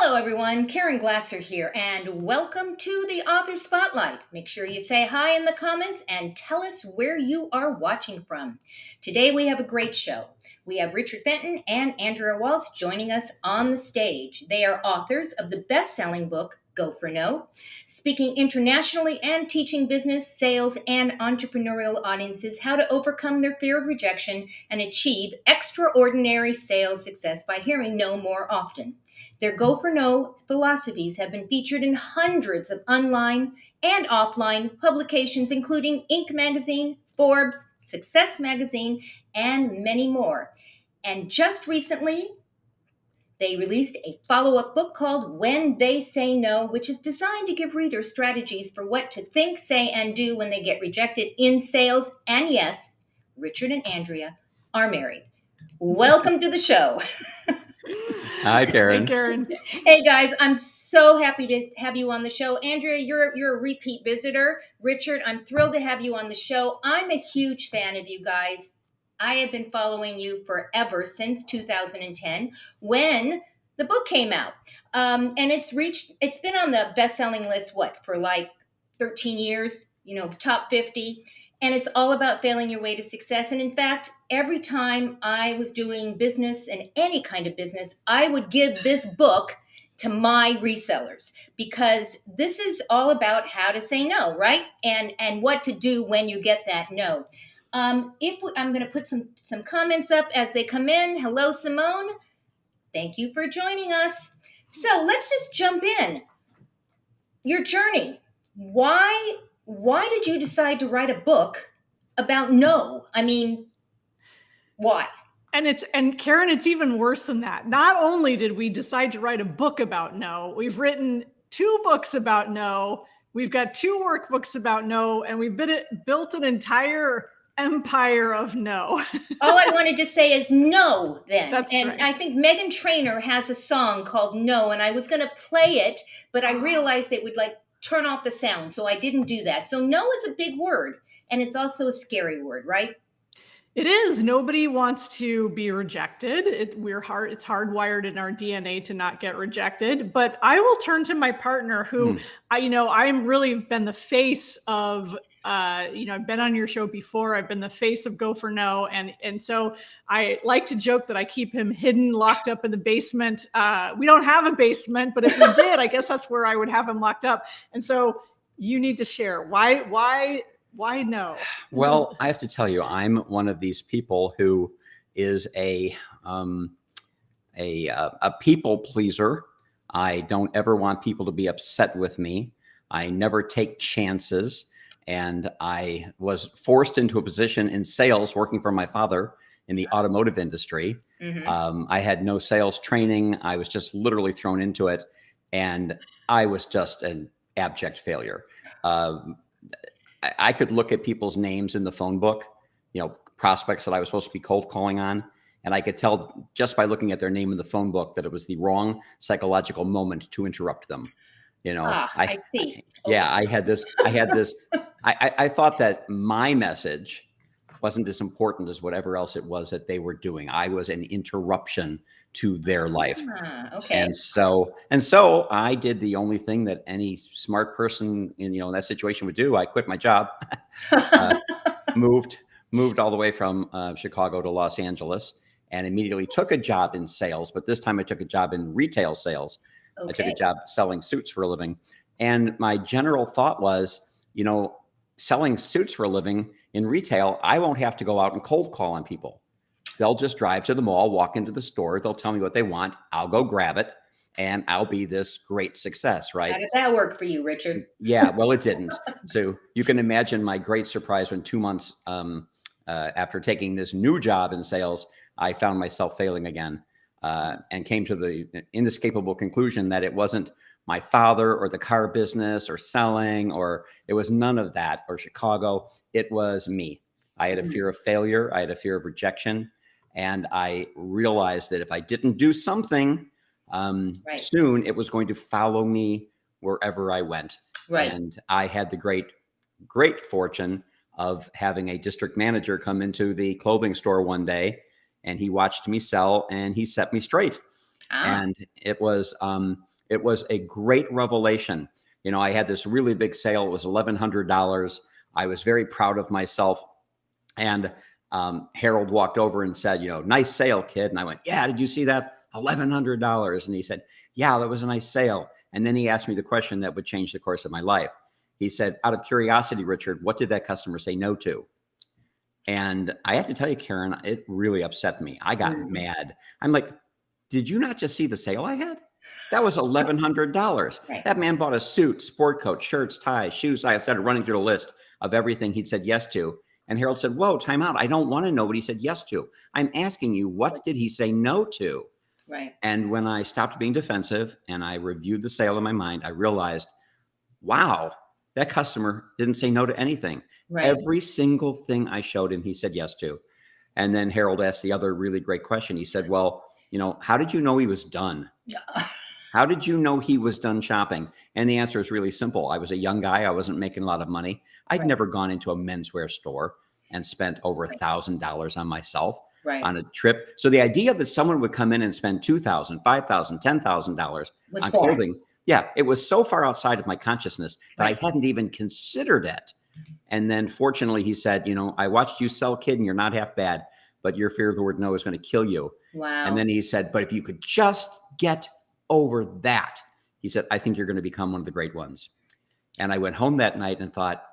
Hello, everyone. Karen Glasser here, and welcome to the Author Spotlight. Make sure you say hi in the comments and tell us where you are watching from. Today, we have a great show. We have Richard Fenton and Andrea Waltz joining us on the stage. They are authors of the best-selling book, Go for No, speaking internationally and teaching business, sales, and entrepreneurial audiences how to overcome their fear of rejection and achieve extraordinary sales success by hearing no more often. Their Go for No philosophies have been featured in hundreds of online and offline publications, including Inc. magazine, Forbes, Success magazine, and many more. And just recently, they released a follow-up book called When They Say No, which is designed to give readers strategies for what to think, say, and do when they get rejected in sales. And yes, Richard and Andrea are married. Welcome to the show. Hi, Karen. Hey, Karen. Hey guys, I'm so happy to have you on the show. Andrea, you're a repeat visitor. Richard, I'm thrilled to have you on the show. I'm a huge fan of you guys. I have been following you forever since 2010 when the book came out. And it's been on the best-selling list, for like 13 years, the top 50. And it's all about failing your way to success. And in fact, every time I was doing business and any kind of business, I would give this book to my resellers because this is all about how to say no, right? And what to do when you get that no. I'm going to put some comments up as they come in. Hello, Simone. Thank you for joining us. So let's just jump in. Your journey. Why did you decide to write a book about no? I mean, why? And Karen, it's even worse than that. Not only did we decide to write a book about no, we've written 2 books about no. We've got 2 workbooks about no, and we've built an entire empire of no. All I wanted to say is no then. That's and right. I think Meghan Trainor has a song called No, and I was going to play it, but I realized it would turn off the sound, so I didn't do that. So no is a big word, and it's also a scary word, right? It is. Nobody wants to be rejected. It's hardwired in our DNA to not get rejected. But I will turn to my partner who, I'm really been the face of, I've been on your show before. I've been the face of Go for No. And so I like to joke that I keep him hidden, locked up in the basement. We don't have a basement, but if we did, I guess that's where I would have him locked up. And so you need to share why no? Well, I have to tell you, I'm one of these people who is a people pleaser. I don't ever want people to be upset with me. I never take chances. And I was forced into a position in sales working for my father in the automotive industry. Mm-hmm. I had no sales training. I was just literally thrown into it. And I was just an abject failure. I could look at people's names in the phone book, prospects that I was supposed to be cold calling on. And I could tell just by looking at their name in the phone book that it was the wrong psychological moment to interrupt them. I see. Yeah, I had this, I thought that my message wasn't as important as whatever else it was that they were doing. I was an interruption to their life. Okay. And so I did the only thing that any smart person in that situation would do. I quit my job, moved all the way from Chicago to Los Angeles, and immediately took a job in sales. But this time I took a job in retail sales. Okay. I took a job selling suits for a living. And my general thought was, selling suits for a living in retail, I won't have to go out and cold call on people. They'll just drive to the mall, walk into the store. They'll tell me what they want. I'll go grab it, and I'll be this great success, right? How did that work for you, Richard? Yeah, well, it didn't. So you can imagine my great surprise when 2 months after taking this new job in sales, I found myself failing again and came to the inescapable conclusion that it wasn't my father or the car business or selling, or it was none of that, or Chicago. It was me. I had a fear of failure. I had a fear of rejection. And I realized that if I didn't do something soon, it was going to follow me wherever I went. Right. And I had the great fortune of having a district manager come into the clothing store one day, and he watched me sell and he set me straight. And it was a great revelation. You know, I had this really big sale. It was $1,100. I was very proud of myself. And Harold walked over and said, you know, nice sale, kid. And I went, yeah, did you see that? $1,100. And he said, yeah, that was a nice sale. And then he asked me the question that would change the course of my life. He said, out of curiosity, Richard, what did that customer say no to? And I have to tell you, Karen, it really upset me. I got mad. I'm like, did you not just see the sale I had? That was $1,100. Right. That man bought a suit, sport coat, shirts, ties, shoes. I started running through the list of everything he'd said yes to. And Harold said, whoa, time out. I don't want to know what he said yes to. I'm asking you, what did he say no to? Right. And when I stopped being defensive and I reviewed the sale in my mind, I realized, wow, that customer didn't say no to anything. Right. Every single thing I showed him, he said yes to. And then Harold asked the other really great question. He said, well, you know, how did you know he was done? How did you know he was done shopping? And the answer is really simple. I was a young guy. I wasn't making a lot of money. I'd never gone into a menswear store and spent over $1,000 on myself on a trip. So the idea that someone would come in and spend $2,000, $5,000, $10,000 on clothing, yeah, it was so far outside of my consciousness that I hadn't even considered it. And then fortunately, he said, you know, I watched you sell, kid, and you're not half bad, but your fear of the word no is going to kill you. Wow. And then he said, but if you could just get over that, he said, I think you're going to become one of the great ones. And I went home that night and thought,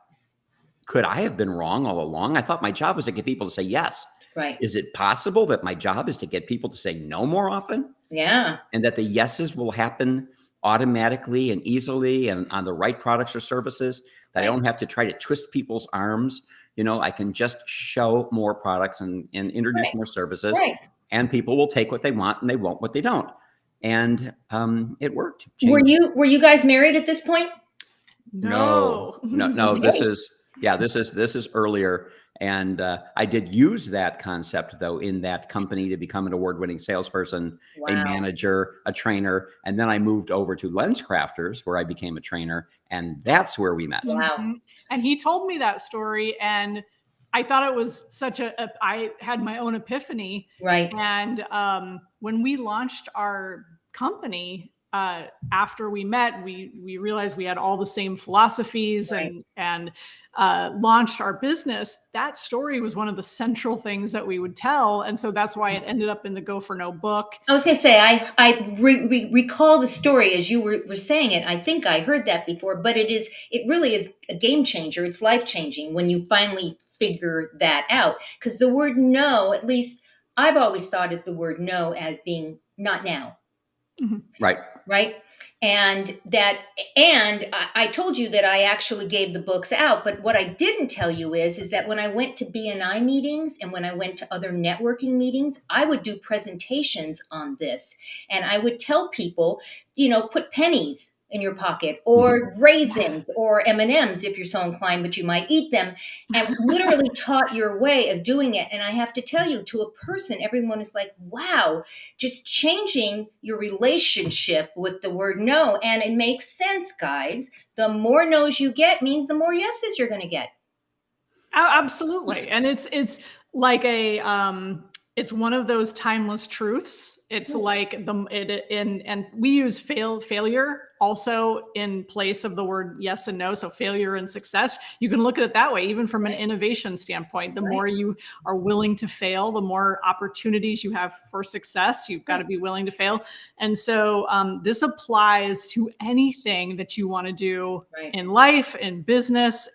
could I have been wrong all along? I thought my job was to get people to say yes. Right. Is it possible that my job is to get people to say no more often? Yeah. And that the yeses will happen automatically and easily and on the right products or services, that I don't have to try to twist people's arms. You know, I can just show more products and introduce more services, and people will take what they want and they won't what they don't. And it worked. Were you guys married at this point? No. This is earlier. And I did use that concept, though, in that company to become an award-winning salesperson, a manager, a trainer. And then I moved over to Lens Crafters, where I became a trainer. And that's where we met. Wow. And he told me that story. And I thought it was such I had my own epiphany. Right. And when we launched our company, after we met, we realized we had all the same philosophies and launched our business. That story was one of the central things that we would tell. And so that's why it ended up in the Go for No book. I was going to say, I recall the story as you were saying it. I think I heard that before, but it really is a game changer. It's life changing when you finally figure that out. Because the word no, at least I've always thought is the word no as being not now. Mm-hmm. Right. And I told you that I actually gave the books out, but what I didn't tell you is that when I went to BNI meetings and when I went to other networking meetings, I would do presentations on this. And I would tell people, you know, put pennies in your pocket or raisins or M&Ms if you're so inclined, but you might eat them, and literally taught your way of doing it. And I have to tell you, to a person, everyone is like, wow, just changing your relationship with the word no. And it makes sense, guys. The more no's you get means the more yeses you're going to get. Absolutely. And it's like it's one of those timeless truths. It's like and we use failure also in place of the word yes and no. So failure and success, you can look at it that way, even from an innovation standpoint. The more you are willing to fail, the more opportunities you have for success. You've got to be willing to fail. And so this applies to anything that you want to do in life, in business,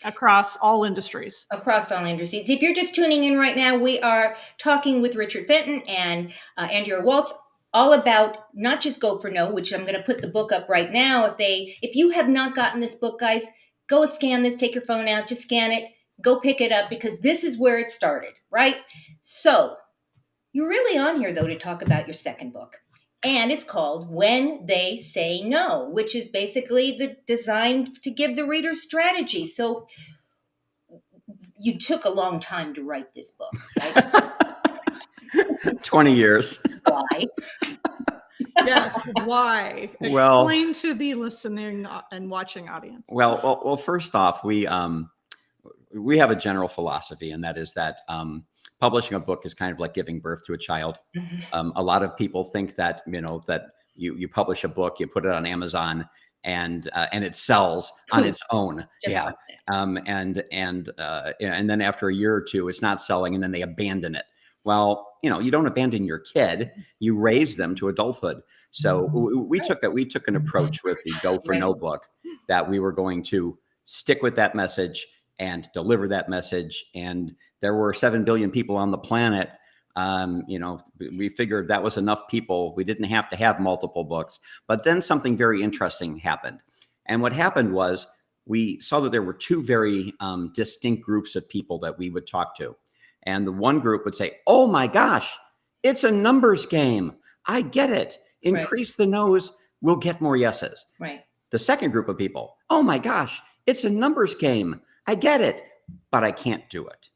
across all industries. Across all industries. If you're just tuning in right now, we are talking with Richard Fenton and Andrea Waltz all about not just Go for No, which I'm going to put the book up right now. If you have not gotten this book, guys, go scan this, take your phone out, just scan it, go pick it up, because this is where it started, right? So you're really on here, though, to talk about your second book. And it's called When They Say No, which is basically designed to give the reader strategy. So you took a long time to write this book, right? 20 years. Why? Yes, why? Explain to the listening and watching audience. Well, first off, we have a general philosophy, and that is that publishing a book is kind of like giving birth to a child. A lot of people think that, that you publish a book, you put it on Amazon, and it sells on its own. Just Yeah. like that. And then after a year or two, it's not selling, and then they abandon it. Well, you don't abandon your kid, you raise them to adulthood. So we took an approach with the Go for No book, that we were going to stick with that message and deliver that message. And there were 7 billion people on the planet. We figured that was enough people. We didn't have to have multiple books. But then something very interesting happened. And what happened was we saw that there were two very distinct groups of people that we would talk to. And the one group would say, oh my gosh, it's a numbers game. I get it. Increase the no's, we'll get more yeses. Right. The second group of people, oh my gosh, it's a numbers game. I get it, but I can't do it.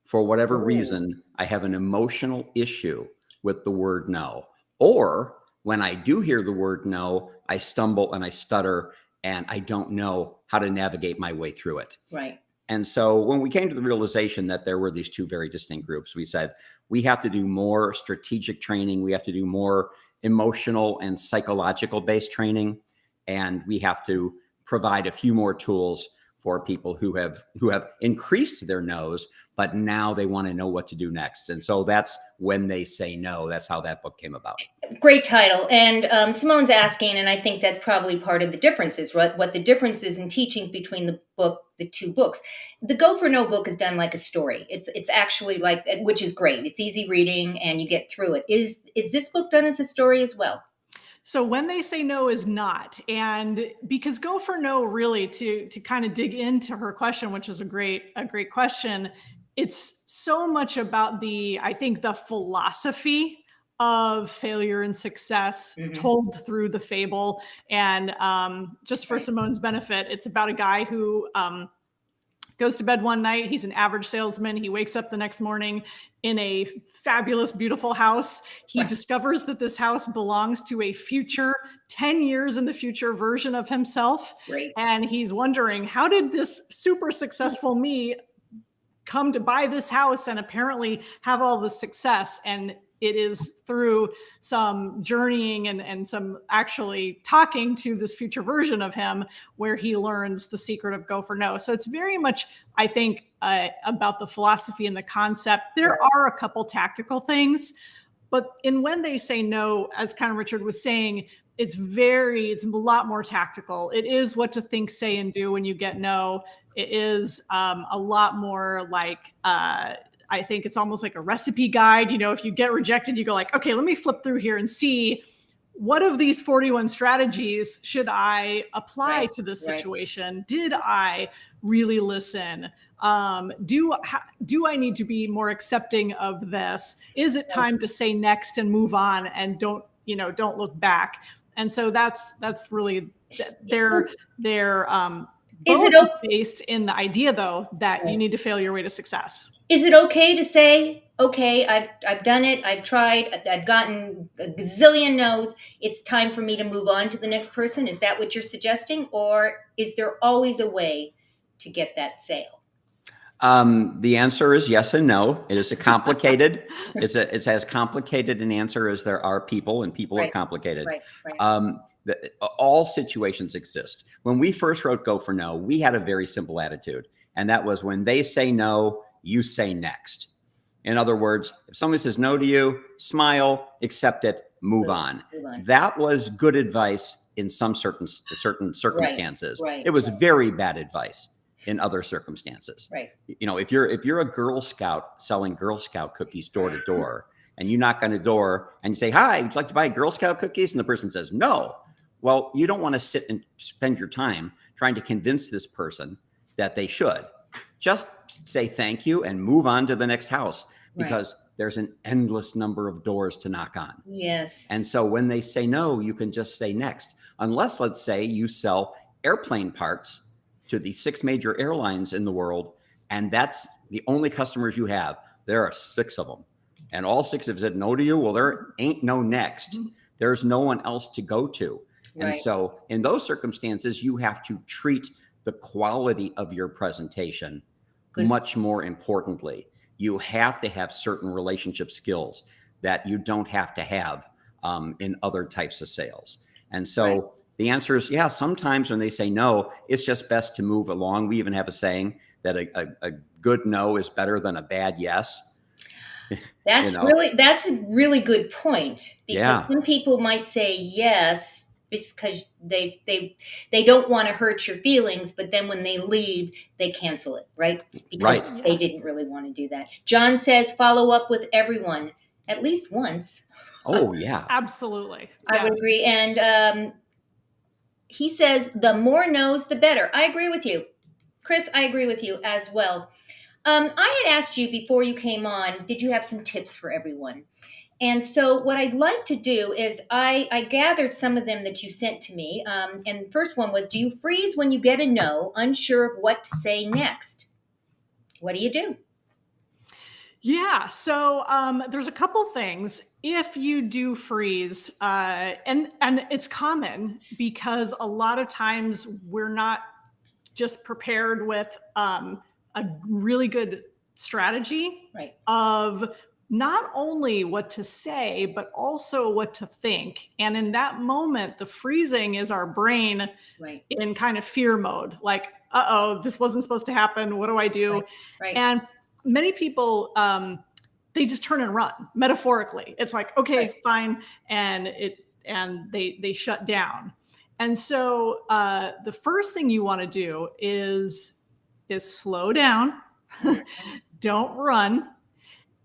For whatever reason, I have an emotional issue with the word no. Or when I do hear the word no, I stumble and I stutter and I don't know how to navigate my way through it. Right. And so when we came to the realization that there were these two very distinct groups, we said, we have to do more strategic training. We have to do more emotional and psychological based training. And we have to provide a few more tools for people who have increased their no's, but now they want to know what to do next. And so that's When They Say No. That's how that book came about. Great title. And Simone's asking, and I think that's probably part of the differences, right? What the difference is in teaching between the two books. The Go for No book is done like a story. It's actually like, which is great. It's easy reading and you get through it. Is this book done as a story as well? So When They Say No is not. And because Go for No, really, to kind of dig into her question, which is a great question, it's so much about I think the philosophy of failure and success told through the fable. And just for Simone's benefit, it's about a guy who goes to bed one night. He's an average salesman. He wakes up the next morning in a fabulous, beautiful house. He discovers that this house belongs to a future 10 years in the future version of himself. Great. And he's wondering, how did this super successful me come to buy this house and apparently have all the success? And it is through some journeying and some actually talking to this future version of him where he learns the secret of Go for No. So it's very much, I think, about the philosophy and the concept. There are a couple tactical things, but in When They Say No, as kind of Richard was saying, it's a lot more tactical. It is what to think, say, and do when you get no. It is a lot more like, I think it's almost like a recipe guide. If you get rejected, you go like, okay, let me flip through here and see what of these 41 strategies should I apply to this situation? Did I really listen? Do I need to be more accepting of this? Is it time to say next and move on and don't look back? And so that's really they're both based in the idea, though, that you need to fail your way to success. Is it okay to say, okay, I've done it, I've tried, I've gotten a gazillion no's, it's time for me to move on to the next person? Is that what you're suggesting? Or is there always a way to get that sale? The answer is yes and no. It is a complicated, it's as complicated an answer as there are people, and people are complicated. All situations exist. When we first wrote Go for No, we had a very simple attitude. And that was, when they say no, you say next. In other words, if somebody says no to you, smile, accept it, move on. That was good advice in some certain circumstances. It was very bad advice in other circumstances. If you're a Girl Scout selling Girl Scout cookies door to door, and you knock on a door and you say, hi, would you like to buy Girl Scout cookies? And the person says no. Well, you don't want to sit and spend your time trying to convince this person that they should. Just say thank you and move on to the next house, because there's an endless number of doors to knock on. Yes. And so when they say no, you can just say next. Unless, let's say, you sell airplane parts to the 6 major airlines in the world, and that's the only customers you have. There are 6 of them. And all 6 have said no to you. Well, there ain't no next. There's no one else to go to. And so in those circumstances, you have to treat the quality of your presentation much more importantly. you have to have certain relationship skills that you don't have to have in other types of sales. And so the answer is, yeah, sometimes when they say no, it's just best to move along. We even have a saying that a good no is better than a bad yes. That's a really good point, because some people might say yes because they don't want to hurt your feelings, but then when they leave, they cancel it, right? Because they didn't really want to do that. John says follow up with everyone at least once. Oh, yeah. Absolutely. I would agree. And he says the more no's, the better. I agree with you. Chris, I agree with you as well. I had asked you before you came on, did you have some tips for everyone? And so what I'd like to do is I gathered some of them that you sent to me. And the first one was, do you freeze when you get a no, unsure of what to say next? What do you do? Yeah, so there's a couple things. If you do freeze, and it's common because a lot of times we're not just prepared with a really good strategy of not only what to say, but also what to think. And in that moment, the freezing is our brain in kind of fear mode, like, uh-oh, this wasn't supposed to happen. What do I do? And many people, they just turn and run, metaphorically. It's like, okay, fine. And they shut down. And so the first thing you want to do is slow down, don't run,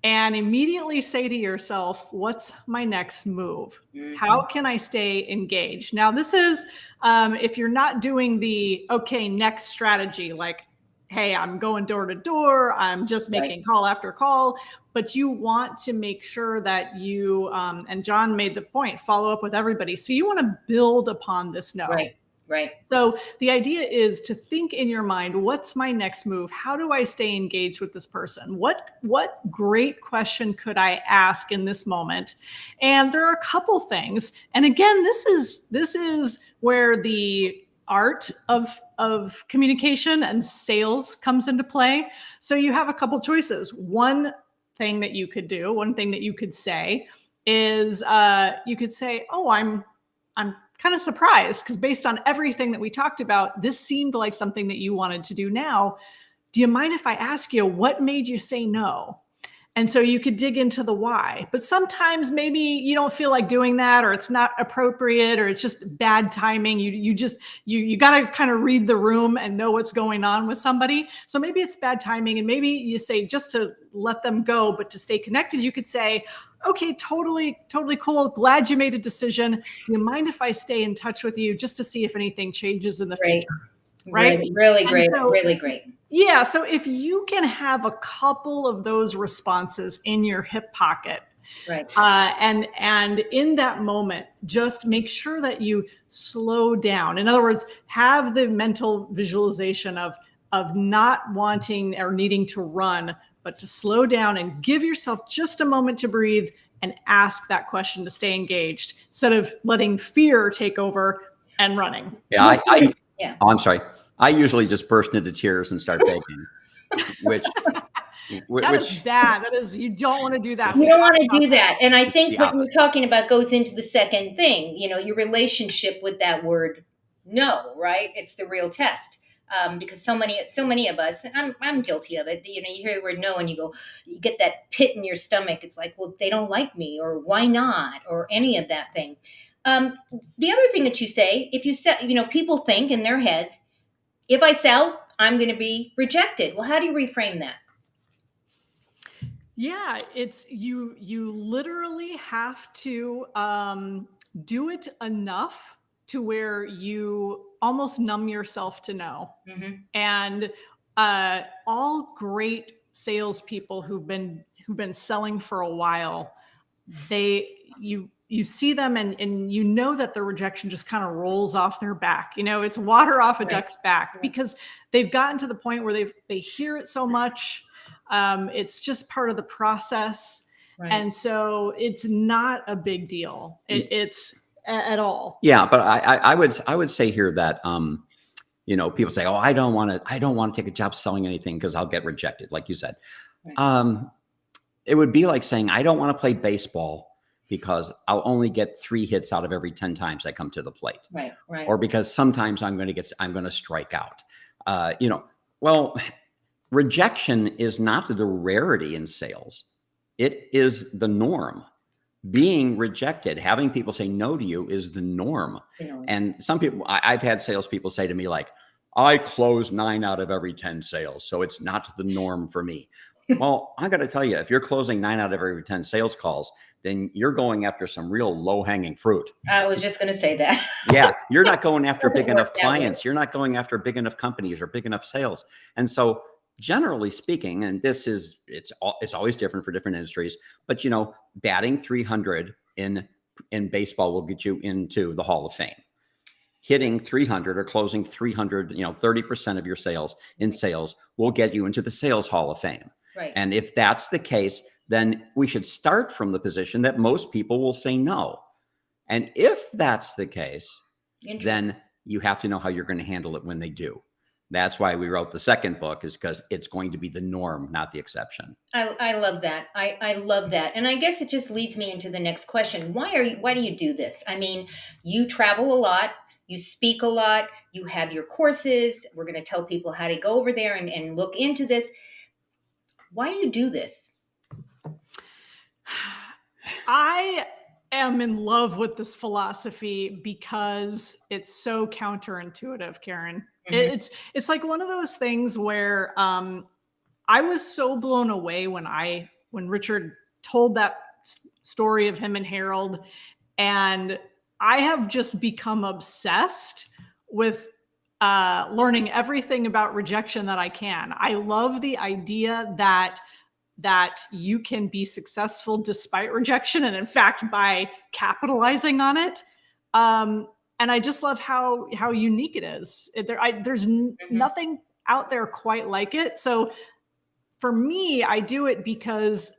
and immediately say to yourself, what's my next move? How can I stay engaged? Now, this is if you're not doing the, okay, next strategy, like, hey, I'm going door to door, I'm just making call after call, but you want to make sure that you, and John made the point, follow up with everybody. So you want to build upon this no. Right. So the idea is to think in your mind, what's my next move? How do I stay engaged with this person? What great question could I ask in this moment? And there are a couple things. And again, this is where the art of communication and sales comes into play. So you have a couple choices. One thing that you could do, one thing that you could say is you could say, oh, I'm kind of surprised because based on everything that we talked about, this seemed like something that you wanted to do now. Do you mind if I ask you what made you say no? And so you could dig into the why, but sometimes maybe you don't feel like doing that, or it's not appropriate, or it's just bad timing. You got to kind of read the room and know what's going on with somebody. So maybe it's bad timing, and maybe you say, just to let them go, but to stay connected, you could say, okay, totally cool. Glad you made a decision. Do you mind if I stay in touch with you just to see if anything changes in the future? Right? Really great. Really great. Yeah. So if you can have a couple of those responses in your hip pocket, and in that moment, just make sure that you slow down. In other words, have the mental visualization of not wanting or needing to run, but to slow down and give yourself just a moment to breathe and ask that question to stay engaged instead of letting fear take over and running. Yeah, Oh, I'm sorry. I usually just burst into tears and start begging, which is bad. That is, you don't want to do that. You don't want to do that. And I think what you're talking about goes into the second thing, your relationship with that word no, right? It's the real test. Because so many of us, and I'm guilty of it. You hear the word no and you get that pit in your stomach. It's like, well, they don't like me, or why not, or any of that thing. The other thing that you say, if you say, people think in their heads, if I sell, I'm going to be rejected. Well, how do you reframe that? Yeah, it's you literally have to do it enough to where you almost numb yourself to no. And all great salespeople who've been selling for a while, you see them and you know that the rejection just kind of rolls off their back. It's water off a duck's back because they've gotten to the point where they hear it so much. It's just part of the process. And so it's not a big deal. It's at all. Yeah. But I would say here that, people say, oh, I don't want to take a job selling anything because I'll get rejected. Like you said, It would be like saying, I don't want to play baseball because I'll only get 3 hits out of every 10 times I come to the plate. Right. Or because sometimes I'm going to strike out. Well, rejection is not the rarity in sales. It is the norm. Being rejected, having people say no to you is the norm. And some people, I've had salespeople say to me like, I close 9 out of every 10 sales, so it's not the norm for me. Well, I got to tell you, if you're closing 9 out of every 10 sales calls, then you're going after some real low-hanging fruit. I was just going to say that. Yeah, you're not going after big enough clients. You're not going after big enough companies or big enough sales. And so generally speaking, and it's always different for different industries, but batting 300 in baseball will get you into the Hall of Fame. Hitting 300 or closing 300, 30% of your sales in sales will get you into the Sales Hall of Fame. Right. And if that's the case, then we should start from the position that most people will say no. And if that's the case, then you have to know how you're going to handle it when they do. That's why we wrote the second book, is because it's going to be the norm, not the exception. I love that. I love that. And I guess it just leads me into the next question. Why do you do this? I mean, you travel a lot, you speak a lot, you have your courses. We're going to tell people how to go over there and look into this. Why do you do this? I am in love with this philosophy because it's so counterintuitive, Karen. Mm-hmm. It's like one of those things where I was so blown away when Richard told that story of him and Harold, and I have just become obsessed with learning everything about rejection that I can. I love the idea that you can be successful despite rejection, and in fact, by capitalizing on it. And I just love how unique it is. There's nothing out there quite like it. So for me, I do it because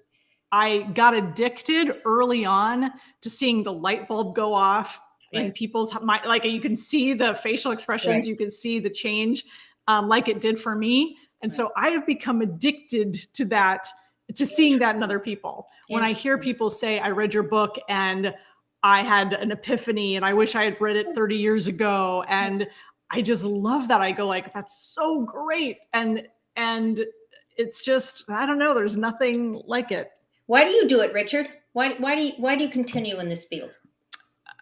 I got addicted early on to seeing the light bulb go off in people's mind. Like, you can see the facial expressions, you can see the change, like it did for me. And so I have become addicted to that, to seeing that in other people. When I hear people say, I read your book and I had an epiphany and I wish I had read it 30 years ago. And I just love that. I go like, that's so great. And it's just, I don't know, there's nothing like it. Why do you do it, Richard? Why do you continue in this field?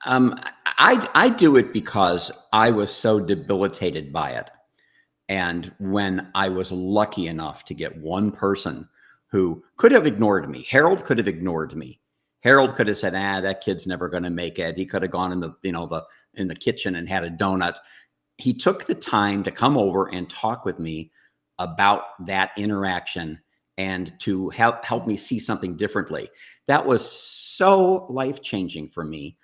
I do it because I was so debilitated by it. And when I was lucky enough to get one person who could have ignored me, Harold could have ignored me. Harold could have said, that kid's never going to make it. He could have gone in the kitchen and had a donut. He took the time to come over and talk with me about that interaction and to help me see something differently. That was so life-changing for me.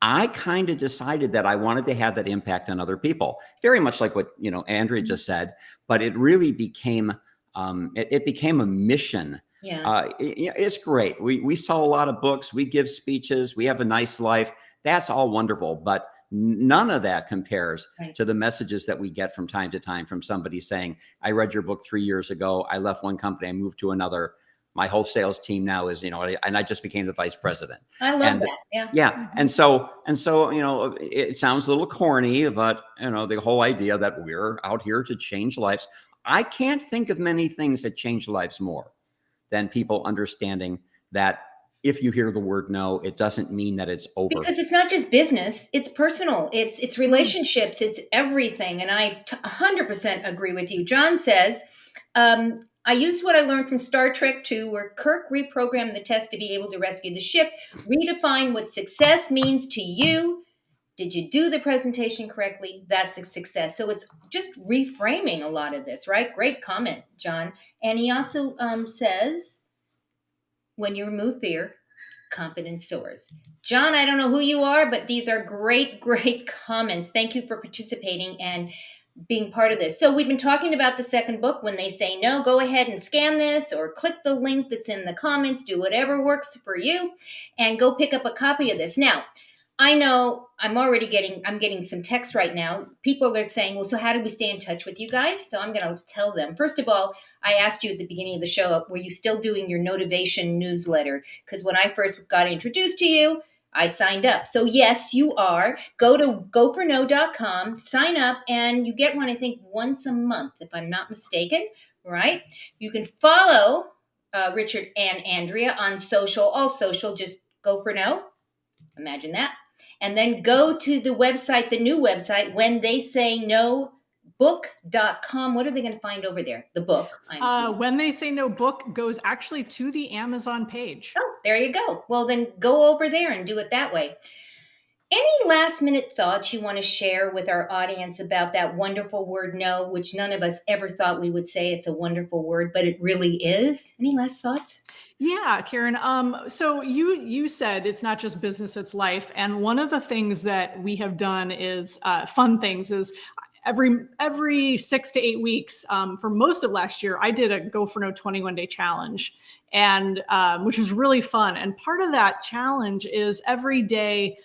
I kind of decided that I wanted to have that impact on other people, very much like what Andrea just said. But it really became it became a mission. Yeah, it's great. We sell a lot of books. We give speeches. We have a nice life. That's all wonderful, but none of that compares to the messages that we get from time to time from somebody saying, "I read your book 3 years ago. I left one company. I moved to another. My whole sales team now is, and I just became the vice president." I love that. Yeah. Yeah. And so, it sounds a little corny, but the whole idea that we're out here to change lives. I can't think of many things that change lives more than people understanding that if you hear the word no, it doesn't mean that it's over. Because it's not just business, it's personal, it's relationships, it's everything. And I 100% agree with you. John says, I used what I learned from Star Trek 2, where Kirk reprogrammed the test to be able to rescue the ship. Redefine what success means to you. Did you do the presentation correctly? That's a success. So it's just reframing a lot of this, right? Great comment, John. And he also says, when you remove fear, confidence soars. John, I don't know who you are, but these are great, great comments. Thank you for participating and being part of this. So we've been talking about the second book. When they say no, go ahead and scan this or click the link that's in the comments. Do whatever works for you and go pick up a copy of this. Now, I know I'm getting some text right now. People are saying, well, so how do we stay in touch with you guys? So I'm going to tell them. First of all, I asked you at the beginning of the show, were you still doing your motivation newsletter? Because when I first got introduced to you, I signed up. So yes, you are. Go to goforno.com, sign up, and you get one, I think, once a month, if I'm not mistaken, right? You can follow Richard and Andrea on social, all social, just go for no. Imagine that. And then go to the website, the new website, when they say no book.com. What are they going to find over there? The book. When They Say No book goes actually to the Amazon page. Oh, there you go. Well, then go over there and do it that way. Any last minute thoughts you want to share with our audience about that wonderful word no, which none of us ever thought we would say it's a wonderful word, but it really is? Any last thoughts? Yeah, Karen. So you said it's not just business, it's life. And one of the things that we have done is fun things is every 6 to 8 weeks, for most of last year, I did a Go for No 21-day challenge, and which was really fun. And part of that challenge is every day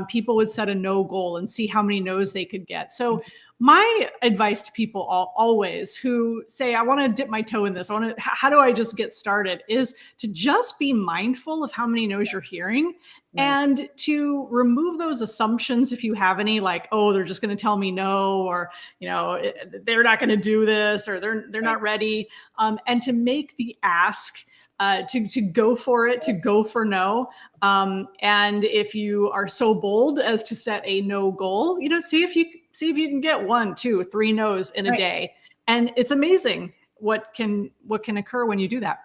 people would set a no goal and see how many no's they could get. So my advice to people always who say, I want to dip my toe in this, how do I just get started, is to just be mindful of how many no's you're hearing, and to remove those assumptions if you have any, like, oh, they're just going to tell me no, or, they're not going to do this, or they're not ready. And to make the ask, to go for it, to go for no. And if you are so bold as to set a no goal, see if you can get 1, 2, 3 no's in a day. And it's amazing what can occur when you do that.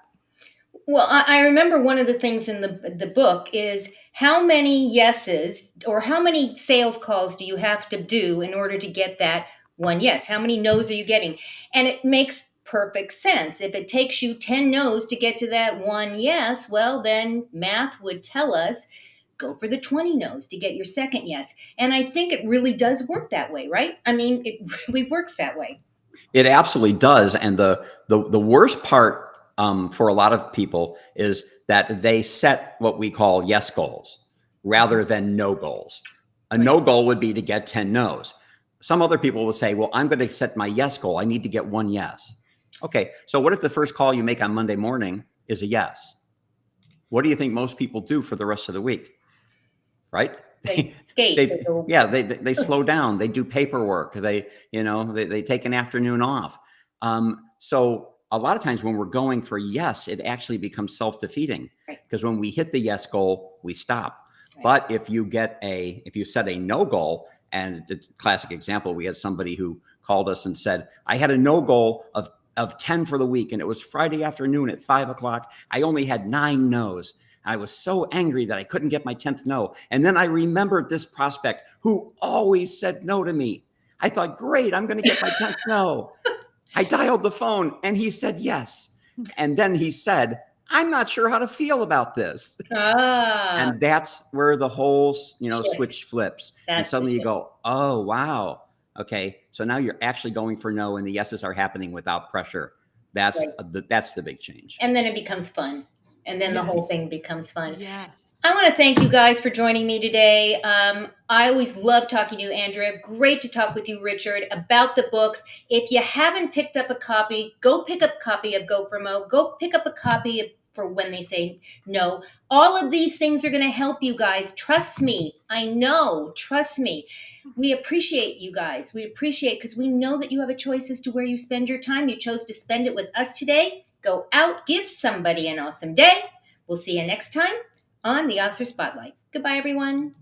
Well, I remember one of the things in the book is how many yeses or how many sales calls do you have to do in order to get that one yes? How many no's are you getting? And it makes perfect sense. If it takes you 10 no's to get to that one yes, well, then math would tell us go for the 20 no's to get your second yes. And I think it really does work that way, right? I mean, it really works that way. It absolutely does. And the worst part for a lot of people is that they set what we call yes goals rather than no goals. A no goal would be to get 10 no's. Some other people will say, well, I'm going to set my yes goal. I need to get 1 yes. Okay, so what if the first call you make on Monday morning is a yes? What do you think most people do for the rest of the week? Right? They skate. They slow down. They do paperwork. They take an afternoon off. So a lot of times when we're going for yes, it actually becomes self-defeating, because when we hit the yes goal, we stop. Right. But if you set a no goal, and the classic example, we had somebody who called us and said, I had a no goal of 10 for the week, and it was Friday afternoon at 5 o'clock. I only had 9 no's. I was so angry that I couldn't get my 10th no. And then I remembered this prospect who always said no to me. I thought, great, I'm going to get my 10th no. I dialed the phone and he said yes. And then he said, I'm not sure how to feel about this. And that's where the whole, switch flips. And suddenly you go, oh, wow. Okay. So now you're actually going for no, and the yeses are happening without pressure. That's the big change. And then it becomes fun. And then the whole thing becomes fun. Yes. I want to thank you guys for joining me today. I always love talking to you, Andrea. Great to talk with you, Richard, about the books. If you haven't picked up a copy, go pick up a copy of Go for Mo. Go pick up a copy for When They Say No. All of these things are going to help you guys. Trust me. I know. Trust me. We appreciate you guys. We appreciate, because we know that you have a choice as to where you spend your time. You chose to spend it with us today. Go out, give somebody an awesome day. We'll see you next time on the Author Spotlight. Goodbye, everyone.